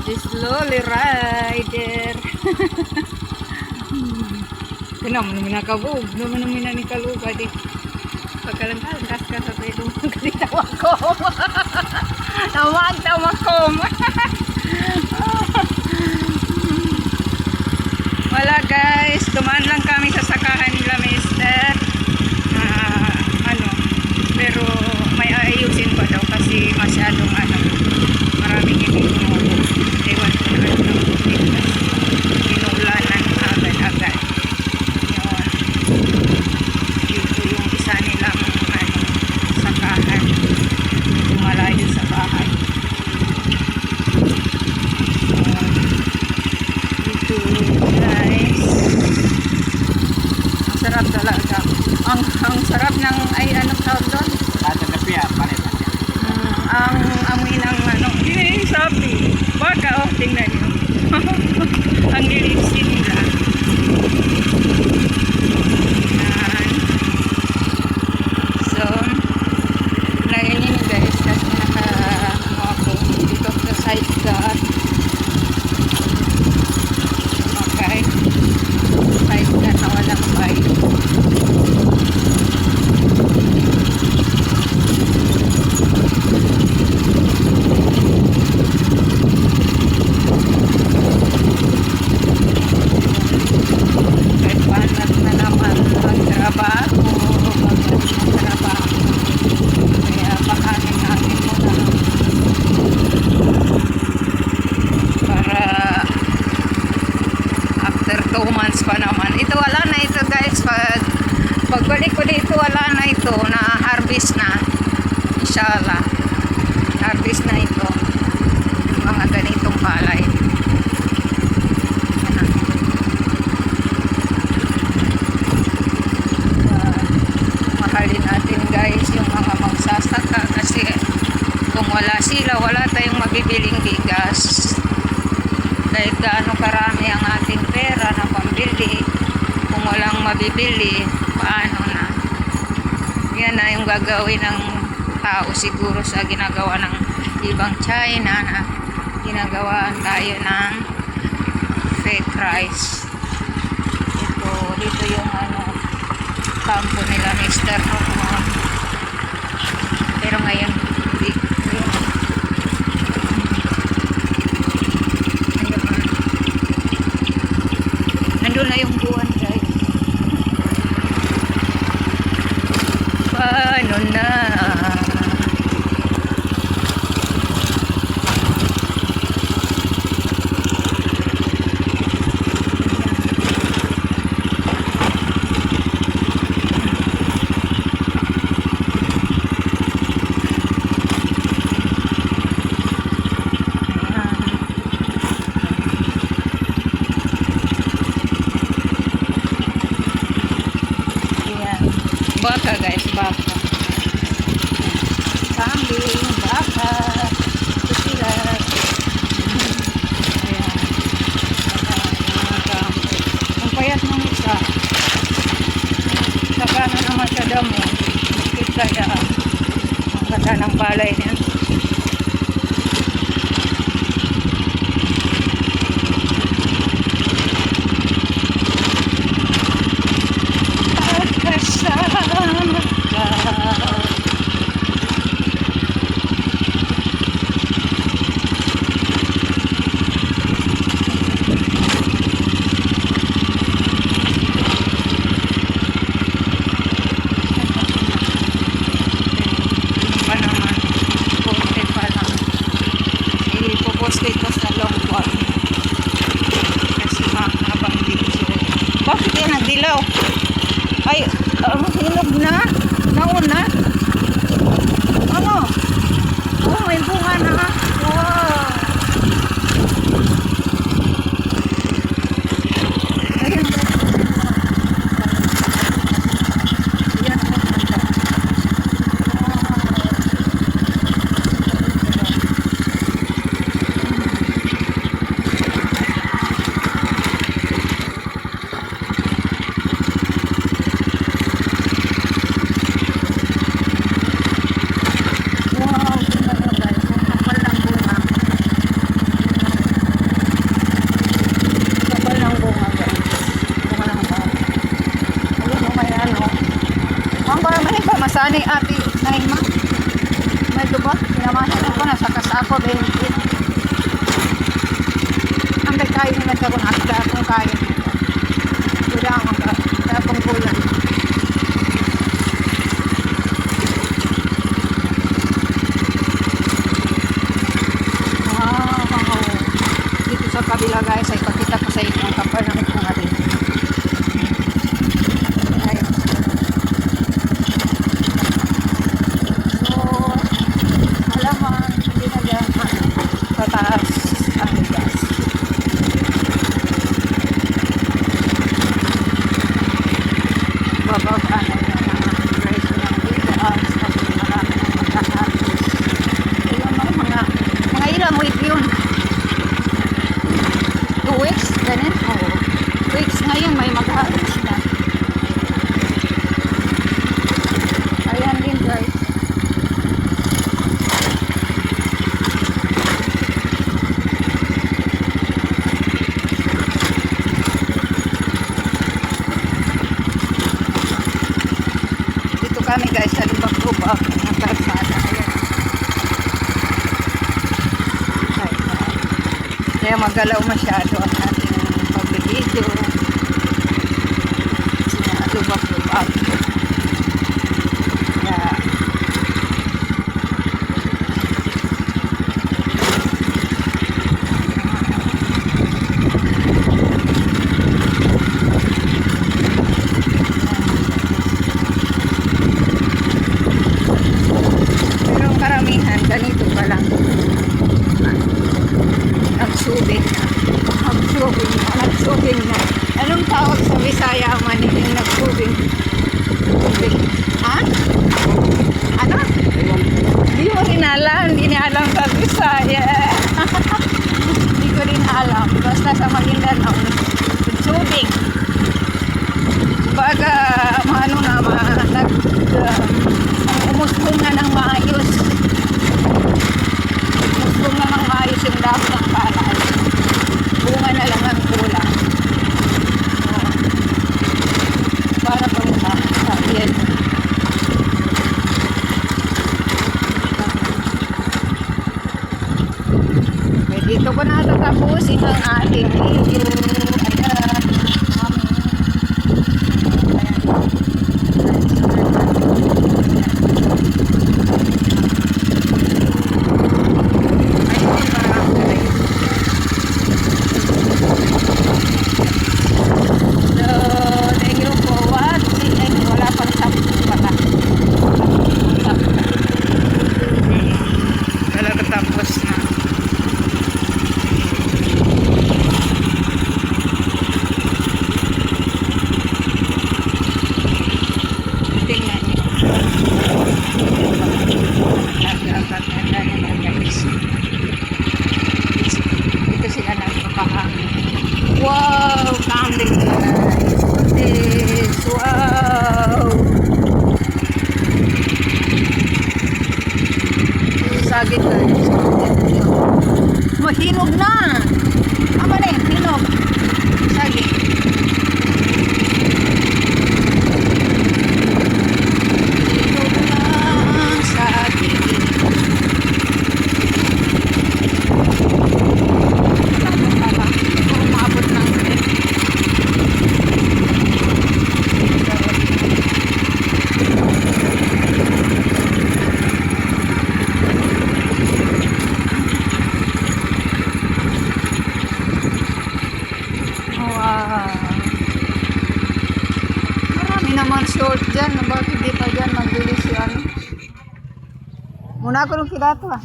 Slowly rider. Kenapa naman nakabog? Naman naman ni kaluga di. Pagkalangkas ka sa pwede mo tawag ko. Tawag ko. Wala guys, dumaan lang kami sa sakahan nila mister. Pero may ayusin pa daw kasi masyadong maraming hindi tumubo. Ewan ko na inuulanan agad-agad. Yun. Dito yung isa nilang sakahan. Malayo sa bahay. Dito guys. Ang sarap talaga. Ang sarap ng anong tawag doon? Ang amoy ng sabi. Baka tingnan nyo. Ang lilipsin nila. Yan. So, lagyan nyo guys kasi ako dito sa sidecar. Okay. Sidecar na walang bike. Pa naman. Ito wala na ito guys. Pagbalik ko dito wala na ito. Na harvest na. Inshallah. Harvest na ito. Yung mga ganitong palay. Mahalin natin guys yung mga magsasaka kasi kung wala sila wala tayong mabibiling bigas. Dahil gaano karami ang ating pera na pambili, kung walang mabibili, paano na? Yan na yung gagawin ng tao siguro sa ginagawa ng ibang China na ginagawaan tayo ng fake rice. Dito yung kampo nila Mr. Rockmore. Pero ngayon, hindi. Nandun na yung buwan guys. Paano na? Baka guys, baka. Kambing, baka. Ito sila. Ayan. Ang payat ng isa. Saka na naman sa damo. Bakit kaya ang ganda ng palay niya. Dito sa Longport kasi mahabang video. Bakit yan nagdilaw? Ay, hinog na? Nauna? Ano? Oh, may bunga na. Wow! Ayun. Yan. Sani ati Naima. May duba, pinamasan ako na sa kasako 20. Ang kayo naman ako nakita akong kaya. Wala akong akong kulang. Wow. Dito sa kabila guys, ay pakita ko sa inyo ang kapal ng itong atin. Pataas ang bigas. Bababa na yung mga price ng bigas kasi marami ng magkakatis. Ayun mga ilang week yun. 2 weeks? Ganun? Oo. 2 weeks ngayon may maghahalos na. Ayan din guys. Kami guys sa lubak-lubak ng kalsada. Kaya magalaw masyado ang ating pagbibidyo. Kasi lubak-lubak. Kaya ganito pa lang. Nagsubing na. Nagsubing na. Anong tawag sa Bisaya man yung nagsubing? Ha? Ano? Hindi mo rin alam. Hindi niya alam sa Bisaya. Hindi ko rin alam. Basta sa Maguindanao. Nagsubing. Baga, ano na, umusbong na ng maayos. Kung namang maayos yung damo ng palay, bunga na lang ang kulang. Para pang yan. Dito ko na tatapusin ang ating video. Ayan. Dito sila nagpapahangin. Wow! Kambing guys! This! Wow! Sagit guys. Mahinog na! Ama na yun, hinog. Sagit. Marami naman short dyan. Bakit di pa dyan magbilis yan? Muna ko nung kidato ah.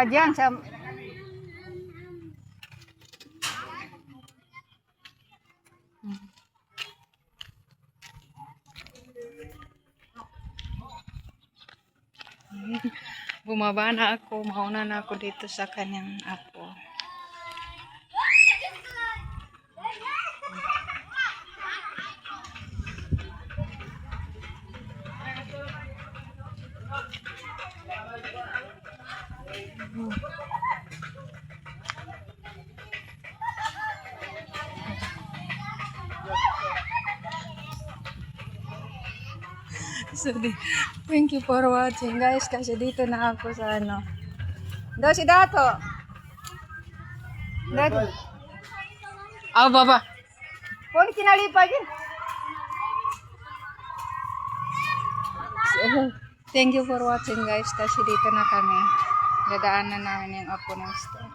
Dyan sa... Bumaba na ako, mauna na ako dito sa kanyang apo. So, thank you for watching guys kasi dito na ako sa ano. Daw si Dato. Dato. Ah, baba. Kung kinalipad yun. So, thank you for watching guys kasi dito na kami. Dadaanan namin yung apo ng store.